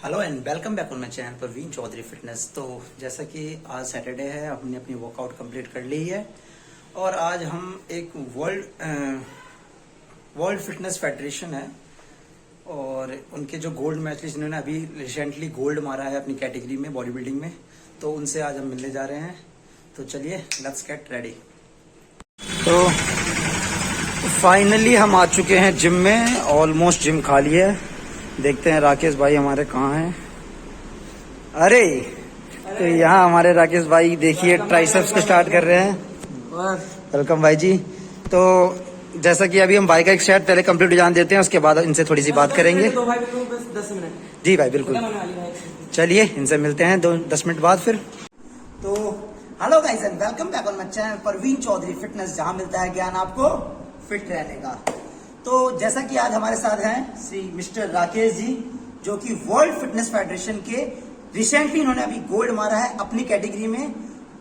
Hello and welcome back on my channel Parveen Chaudhary fitness. तो जैसा कि आज सैटरडे है, हमने अपनी वर्कआउट कंप्लीट कर ली है और आज हम एक वर्ल्ड फिटनेस फेडरेशन है और उनके जो गोल्ड मेडलिस्ट जिन्होंने अभी रिसेंटली गोल्ड मारा है अपनी कैटेगरी में बॉडी बिल्डिंग में, तो उनसे आज हम मिलने जा रहे हैं। तो चलिए लेट्स गेट रेडी। तो फाइनली हम आ चुके हैं जिम में, ऑलमोस्ट जिम खाली है। देखते हैं राकेश भाई हमारे कहाँ हैं। अरे तो यहाँ हमारे राकेश भाई देखिए ट्राइसेप्स को स्टार्ट कर रहे हैं। वेलकम भाई जी। तो जैसा कि अभी हम भाई का एक सेट पहले कंप्लीट जान देते हैं, उसके बाद इनसे थोड़ी सी बात करेंगे। 10 मिनट जी भाई बिल्कुल, चलिए इनसे मिलते हैं 10 मिनट बाद फिर। तो hello guys and welcome back on my channel Parveen Chaudhary fitness, जहां मिलता है ज्ञान आपको फिट रहने का। तो जैसा कि आज हमारे साथ हैं श्री मिस्टर राकेश जी, जो कि वर्ल्ड फिटनेस फेडरेशन के रिसेंटली इन्होंने अभी गोल्ड मारा है अपनी कैटेगरी में,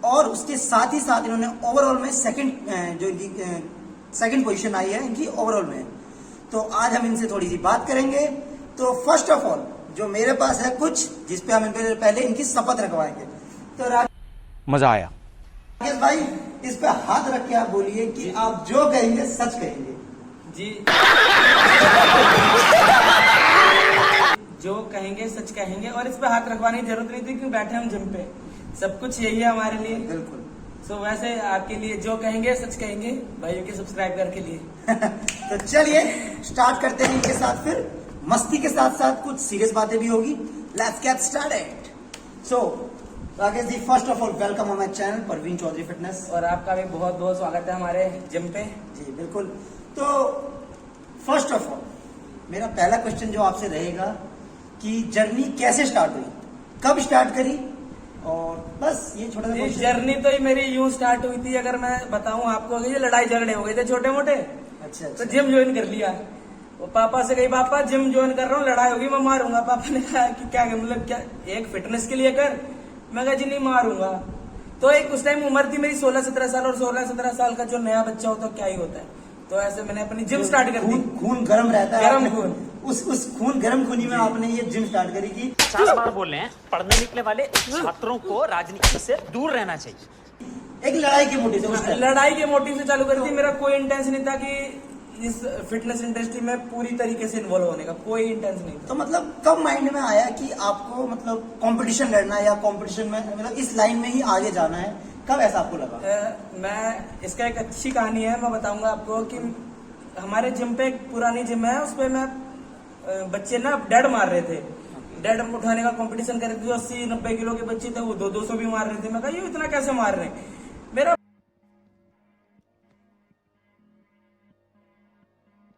और उसके साथ ही साथ इन्होंने ओवरऑल में सेकंड पोजीशन आई है इनकी ओवरऑल में। तो आज हम इनसे थोड़ी सी बात करेंगे। तो फर्स्ट ऑफ ऑल जो मेरे पास है कुछ, जिसपे हम इनके पहले इनकी शपथ रखवाएंगे। तो मजा आया। राकेश भाई इस पे हाथ रख के आप बोलिए कि आप जो कहेंगे सच कहेंगे। जी जो कहेंगे सच कहेंगे, और इस पे हाथ रखवाने की जरूरत नहीं थी क्योंकि बैठे हम जिम पे, सब कुछ यही है हमारे लिए। बिल्कुल। सो वैसे आपके लिए जो कहेंगे सच कहेंगे, भाइयों के सब्सक्राइबर के लिए। तो चलिए स्टार्ट करते हैं इनके साथ, फिर मस्ती के साथ साथ कुछ सीरियस बातें भी होगी। Let's get started. So Rakesh ji, first of all welcome on my channel Parveen Chaudhary fitness. और आपका भी बहुत बहुत स्वागत है हमारे जिम पे। जी बिल्कुल। तो फर्स्ट ऑफ ऑल मेरा पहला क्वेश्चन जो आपसे रहेगा कि जर्नी कैसे स्टार्ट हुई, कब स्टार्ट करी, और बस ये छोटा सा question। जर्नी तो ही मेरी यूं स्टार्ट हुई थी, अगर मैं बताऊं आपको, ये लड़ाई झगड़े हो गए थे छोटे मोटे। अच्छा। तो जिम ज्वाइन कर लिया। वो पापा से कही, पापा जिम ज्वाइन कर रहा हूँ, लड़ाई होगी मैं मारूंगा। पापा ने कहा कि क्या मतलब क्या एक फिटनेस के लिए कर। मैं कहा जी नहीं मारूंगा। तो एक उस टाइम उम्र थी मेरी 16-17 साल, और 16-17 साल का जो नया बच्चा होता है क्या ही होता है। तो ऐसे मैंने अपनी जिम स्टार्ट कर दी। खून गर्म रहता है, गर्म खून। उस खून गर्म खूनी में आपने ये जिम स्टार्ट करी थी। 4 बार बोल रहे हैं, पढ़ने निकले वाले छात्रों को राजनीति से दूर रहना चाहिए। एक लड़ाई के मोटिव से उस time। लड़ाई के मोटिव से चालू करी थी। मेरा कोई इंटेंशन नहीं था कि इस फिटनेस इंडस्ट्री में पूरी तरीके से इन्वॉल्व होने का, कोई इंटेंशन नहीं था। तो मतलब कब माइंड में आया कि आपको मतलब कंपटीशन लड़ना है या कंपटीशन में मतलब इस लाइन में ही आगे जाना है, कब ऐसा आपको लगा? मैं इसका एक अच्छी कहानी है, मैं बताऊंगा आपको कि हमारे जिम पे एक पुरानी जिम है, उस पे मैं बच्चे ना डेड मार रहे थे। डेड उठाने का कंपटीशन कर रहे थे। 80-90 किलो के बच्चे थे, वो 200 भी मार रहे थे। मैं कहा ये इतना कैसे मार रहे हैं। मेरा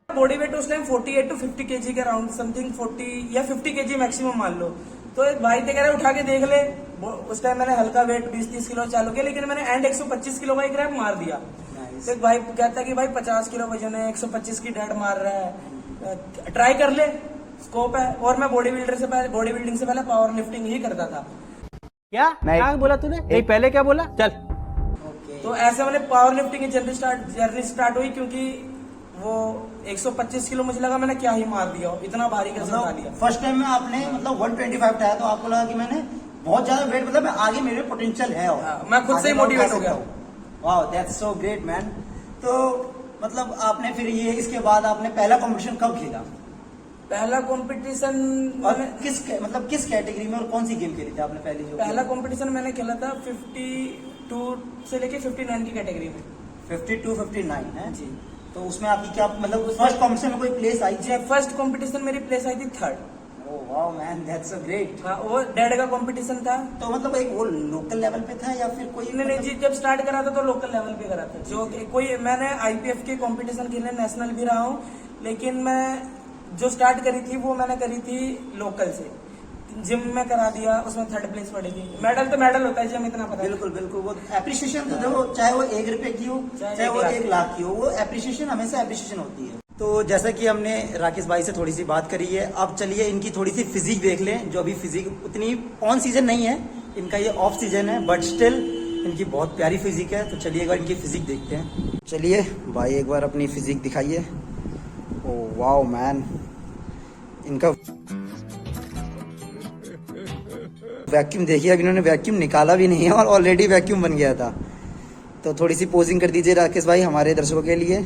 बॉडी वेट उस टाइम 48 to 50 kg के अराउंड, समथिंग 40 या 50 kg मैक्सिमम मान लो। तो एक भाई थे, कह रहे उठा के देख ले। उस टाइम मैंने हल्का वेट 20-30 किलो चालू किया, लेकिन मैंने एंड 125 किलो का एक रैप मार दिया। तो एक भाई कहता कि भाई 50 किलो वजन है, 125 की डेड मार रहा है, ट्राई कर ले, स्कोप है। और मैं बॉडी बिल्डिंग से पहले पावर लिफ्टिंग ही करता था। क्या बोला तूने? नहीं पहले क्या बोला? चल। तो ऐसे मैंने पावर लिफ्टिंग की जर्नी स्टार्ट हुई, क्योंकि वो 125 किलो मुझे लगा मैंने क्या ही मार दिया, इतना भारी कैसे उठा लिया। फर्स्ट टाइम में आपने मतलब 125 उठाया तो आपको लगा कि मैंने बहुत ज्यादा वेट, मतलब मैं आगे मेरे पोटेंशियल है और मैं खुद से ही मोटिवेट हो गया। Wow that's so great man. तो मतलब आपने फिर ये इसके बाद आपने पहला कंपटीशन कब खेला? पहला कंपटीशन और किस कैटेगरी में और कौन सी गेम खेली थी आपने पहली जो? पहला कंपटीशन मैंने खेला था 52 से लेके 59 की कैटेगरी में। 52-59 है जी। तो उसमें आपकी क्या मतलब फर्स्ट कॉम्पिटिशन में कोई प्लेस आई थी? फर्स्ट कंपटीशन मेरी प्लेस आई थी 3rd। Oh wow man that's so great. हाँ, वो डेड का कंपटीशन था। तो मतलब एक वो लोकल लेवल पे था या फिर कोई? नहीं जी, जब स्टार्ट करा था तो लोकल लेवल पे करा था। जो कोई मैंने आईपीएफ के कंपटीशन खेले, नेशनल भी रहा हूँ, लेकिन मैं जो स्टार्ट करी थी वो मैंने करी थी लोकल से। जिम में करा दिया, उसमें 3rd प्लेस पड़ी थी। मेडल तो मेडल होता है जी, हमें इतना पता है। बिल्कुल बिल्कुल। वो एप्रिसिएशन तो देखो, चाहे वो 1 रुपए की हो चाहे वो 1 लाख की हो, वो एप्रिसिएशन हमेशा एप्रिसिएशन होती है। तो जैसा कि हमने राकेश भाई से थोड़ी सी बात करी है, अब चलिए इनकी थोड़ी सी फिजिक देख लें। जो अभी फिजिक उतनी ऑन सीजन नहीं है इनका, ये ऑफ सीजन है, बट स्टिल इनकी बहुत प्यारी फिजिक है। तो चलिए एक बार इनकी फिजिक देखते हैं। चलिए भाई एक बार अपनी फिजिक दिखाइए। ओह वाओ मैन, इनका वैक्यूम देखिए, अभी इन्होंने वैक्यूम निकाला भी नहीं है और ऑलरेडी वैक्यूम बन गया था। तो थोड़ी सी पोजिंग कर दीजिए राकेश भाई हमारे दर्शकों के लिए।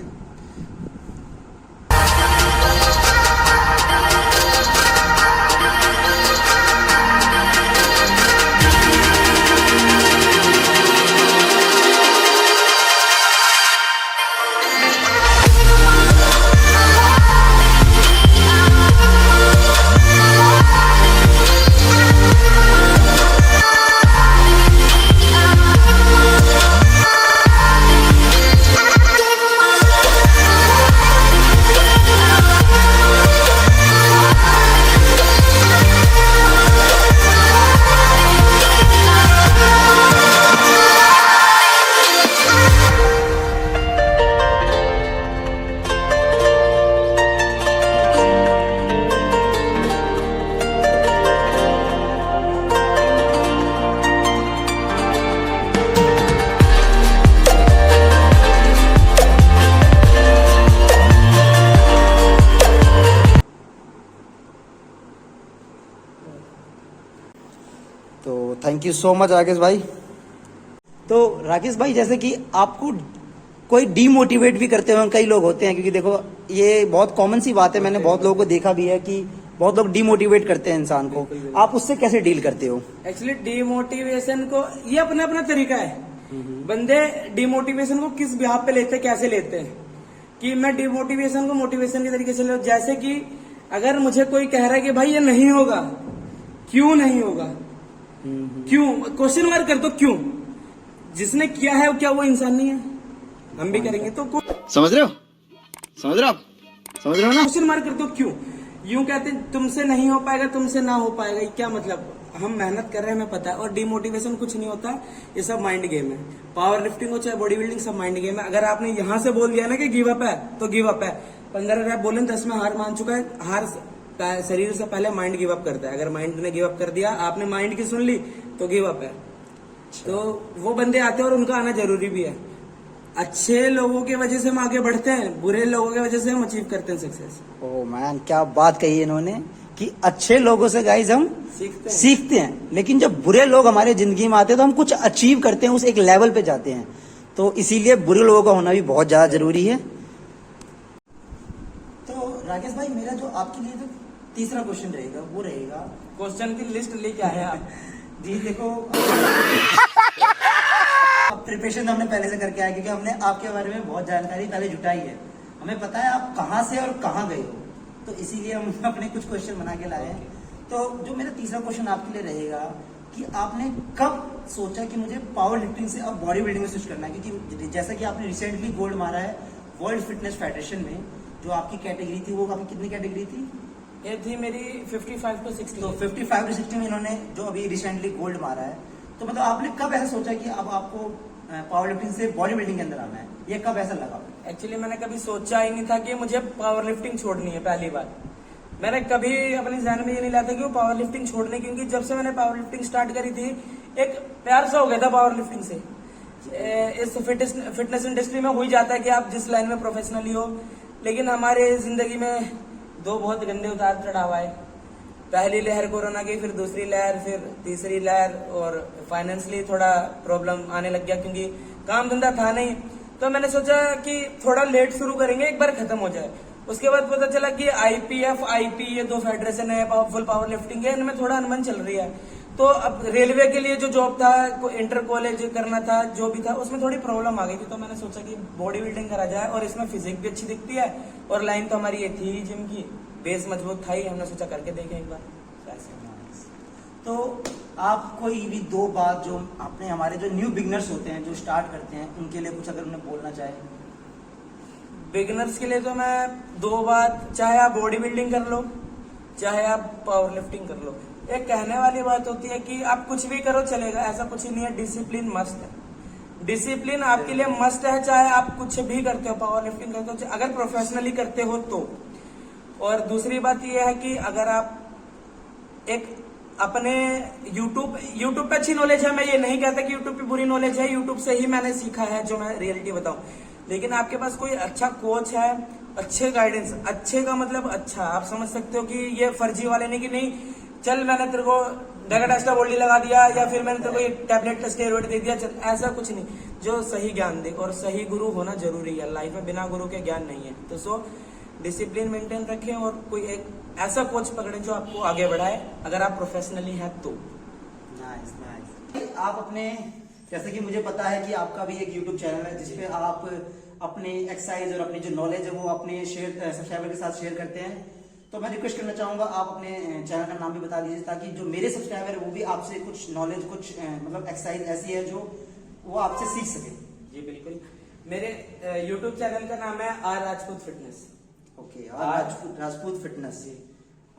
तो thank you so much Rakesh भाई। तो राकेश भाई जैसे कि आपको कोई डीमोटिवेट भी करते हुए कई लोग होते हैं, क्योंकि देखो ये बहुत कॉमन सी बात है, मैंने बहुत लोगों को देखा भी है कि बहुत लोग डीमोटिवेट करते हैं इंसान को, आप उससे कैसे डील करते हो? एक्चुअली डीमोटिवेशन को ये अपना अपना तरीका है। बंदे डीमोटिवेशन को किस बिहार पे लेते हैं, कैसे लेते हैं, कि मैं डीमोटिवेशन को मोटिवेशन के तरीके से ले, जैसे कि अगर मुझे कोई कह रहा है कि भाई ये नहीं होगा, क्यों नहीं होगा, क्यों, क्वेश्चन मार्क कर दो, क्यों? जिसने किया है क्या वो इंसान नहीं है? हम भी करेंगे तो समझ रहे हो, समझ रहे हो आप, समझ रहे हो ना? क्वेश्चन मार्क कर दो, क्यों? यूं कहते हैं तुमसे नहीं हो पाएगा, तुमसे ना हो पाएगा, ये क्या मतलब? हम मेहनत कर रहे हैं, हमें पता है। और डिमोटिवेशन कुछ नहीं होता, ये सब माइंड गेम है। पावर लिफ्टिंग हो चाहे बॉडी बिल्डिंग, सब माइंड गेम है। अगर आपने यहां से बोल दिया ना कि गिव अप है, तो गिव अप है। 15 रैप बोले 10 में हार मान चुका है। हार शरीर से पहले माइंड गिव अप करता है। अगर माइंड ने गिव अप कर दिया, आपने माइंड की सुन ली, तो गिव अप है। तो वो बंदे आते हैं और उनका आना जरूरी भी है। अच्छे लोगों की वजह से हम आगे बढ़ते हैं, बुरे लोगों की वजह से हम अचीव करते हैं सक्सेस। ओह मैन, क्या बात कही इन्होंने कि अच्छे लोगों से गाइस हम सीखते हैं, लेकिन जब बुरे लोग हमारे जिंदगी में आते हैं तो हम कुछ अचीव करते हैं, उस एक लेवल पे जाते हैं। तो इसीलिए बुरे लोगों का होना भी बहुत ज्यादा जरूरी है। तो राकेश भाई, मेरा जो आपके लिए जो तीसरा क्वेश्चन रहेगा वो रहेगा, क्वेश्चन की लिस्ट लेके आए आप। जी देखो, प्रिपरेशन हमने पहले से करके आया, क्योंकि हमने आपके बारे में बहुत जानकारी पहले जुटाई है। हमें पता है आप कहाँ से और कहाँ गए हो, तो इसीलिए हम अपने कुछ क्वेश्चन बना के लाए हैं। तो जो मेरा तीसरा क्वेश्चन आपके लिए रहेगा कि आपने कब सोचा कि मुझे पावर लिफ्टिंग से अब बॉडी बिल्डिंग में स्विच करना है? क्योंकि जैसा कि आपने रिसेंटली गोल्ड मारा है वर्ल्ड फिटनेस फेडरेशन में, जो आपकी कैटेगरी थी वो आपकी कितनी कैटेगरी थी? ये थी मेरी 55 to 60। तो 55 to 60 में इन्होंने जो अभी रिसेंटली गोल्ड मारा है, तो मतलब आपने कब ऐसा सोचा कि अब आपको पावर लिफ्टिंग से बॉडी बिल्डिंग के अंदर आना है? ये कब ऐसा लगा? एक्चुअली मैंने कभी सोचा ही नहीं था कि मुझे पावर लिफ्टिंग छोड़नी है। पहली बार मैंने कभी अपने ज़हन में ये नहीं लाया था कि वो पावर लिफ्टिंग छोड़ने, क्योंकि जब से मैंने पावर लिफ्टिंग स्टार्ट करी थी एक प्यार सा हो गया था पावर लिफ्टिंग से। इस फिटनेस इंडस्ट्री में हो ही जाता है कि आप जिस लाइन में प्रोफेशनली हो, लेकिन हमारे जिंदगी में दो बहुत गंदे उतार चढ़ाव आए। पहली लहर कोरोना की, फिर दूसरी लहर, फिर तीसरी लहर, और फाइनेंशियली थोड़ा प्रॉब्लम आने लग गया क्योंकि काम धंधा था नहीं। तो मैंने सोचा कि थोड़ा लेट शुरू करेंगे, एक बार खत्म हो जाए। उसके बाद पता चला कि IPF, IP ये दो फेडरेशन है फुल पावर लिफ्टिंग के, इनमें थोड़ा अनबन चल रही है। तो अब रेलवे के लिए जो जॉब था, इंटर कॉलेज करना था, जो भी था, उसमें थोड़ी प्रॉब्लम आ गई थी। तो मैंने सोचा कि बॉडी बिल्डिंग करा जाए, और इसमें फिजिक भी अच्छी दिखती है, और लाइन तो हमारी ये थी ही जिम की, बेस मजबूत था ही। हमने सोचा करके देखें एक बार। तो आप कोई भी दो बात जो अपने हमारे जो न्यू बिगनर्स होते हैं, जो स्टार्ट करते हैं, उनके लिए कुछ अगर उन्हें बोलना चाहे? बिगिनर्स के लिए तो मैं दो बात, चाहे आप बॉडी बिल्डिंग कर लो, चाहे आप पावर लिफ्टिंग कर लो, एक कहने वाली बात होती है कि आप कुछ भी करो चलेगा, ऐसा कुछ ही नहीं है। डिसिप्लिन मस्ट है। डिसिप्लिन आपके लिए मस्ट है, चाहे आप कुछ भी करते हो, पावर लिफ्टिंग करते हो, अगर प्रोफेशनली करते हो तो। और दूसरी बात यह है कि अगर आप एक अपने YouTube पे अच्छी नॉलेज है, मैं ये नहीं कहता कि YouTube पे बुरी नॉलेज है, YouTube से ही मैंने सीखा है जो मैं रियलिटी बताऊं। लेकिन आपके पास कोई अच्छा कोच है, अच्छे गाइडेंस, अच्छे का मतलब अच्छा, आप समझ सकते हो कि ये फर्जी वाले नहीं कि नहीं चल मैंने तेरे को डेगाटेस्टा बोल्डी लगा दिया या फिर मैंने तो कोई टैबलेट स्टेरॉइड दे दिया, ऐसा कुछ नहीं। जो सही ज्ञान दे, और सही गुरु होना जरूरी है लाइफ में, बिना गुरु के ज्ञान नहीं है। तो सो डिसिप्लिन मेंटेन रखें और कोई एक ऐसा कोच पकड़ें जो आपको आगे बढ़ाए, अगर आप प्रोफेशनली हैं तो। Nice nice. आप अपने, जैसे कि मुझे पता है कि आपका भी एक यूट्यूब चैनल है जिसपे आप अपने एक्सरसाइज और अपनी जो नॉलेज है वो अपने सब्सक्राइबर के साथ शेयर करते हैं। तो मैं रिक्वेस्ट करना चाहूंगा आप अपने चैनल का नाम भी बता दीजिए, ताकि जो मेरे सब्सक्राइबर है वो भी आपसे कुछ नॉलेज, कुछ मतलब एक्सरसाइज ऐसी है जो वो आपसे सीख सके। जी बिल्कुल, मेरे YouTube चैनल का नाम है R Rajput fitness. Okay, Rajput fitness.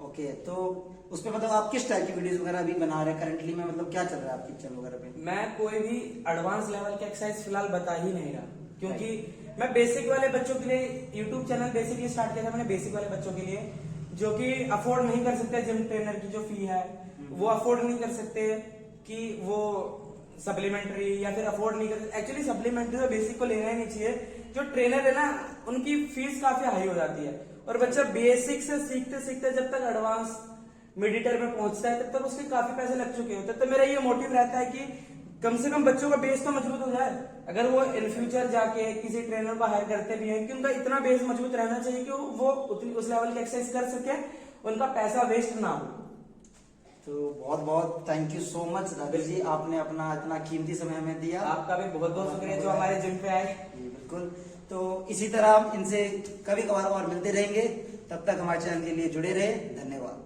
Okay, तो उसपे मतलब आप किस टाइप की वीडियोस वगैरह भी बना रहे हैं करंटली में, मतलब क्या चल रहा है आपके चैनल वगैरह पे? मैं कोई भी एडवांस लेवल के एक्सरसाइज फिलहाल बता ही नहीं रहा, क्योंकि मैं बेसिक वाले बच्चों के लिए यूट्यूब चैनल बेसिकली स्टार्ट किया था मैंने, बेसिक वाले बच्चों के लिए जो कि अफोर्ड नहीं कर सकते जिम ट्रेनर की जो फी है, वो अफोर्ड नहीं कर सकते कि वो सप्लीमेंट्री, या फिर अफोर्ड नहीं कर सकते। एक्चुअली सप्लीमेंट्री तो बेसिक को लेना ही नहीं चाहिए। जो ट्रेनर है ना, उनकी फीस काफी हाई हो जाती है, और बच्चा बेसिक से सीखते सीखते जब तक एडवांस मेडिटर में पहुंचता है तब तक उसके काफी पैसे लग चुके होते हैं। तो मेरा ये मोटिव रहता है कि कम से कम बच्चों का बेस तो मजबूत हो जाए। अगर वो इन फ्यूचर जाके किसी ट्रेनर को हायर करते भी हैं कि उनका इतना बेस मजबूत रहना चाहिए कि वो उतनी उस लेवल की एक्सरसाइज कर सके, उनका पैसा वेस्ट ना हो। तो बहुत बहुत thank you so much Raghav ji, आपने अपना इतना कीमती समय हमें दिया। आपका भी बहुत बहुत शुक्रिया जो हमारे जिम पे आए। बिल्कुल, तो इसी तरह हम इनसे कभी कभार और मिलते रहेंगे। तब तक हमारे चैनल के लिए जुड़े रहे। धन्यवाद।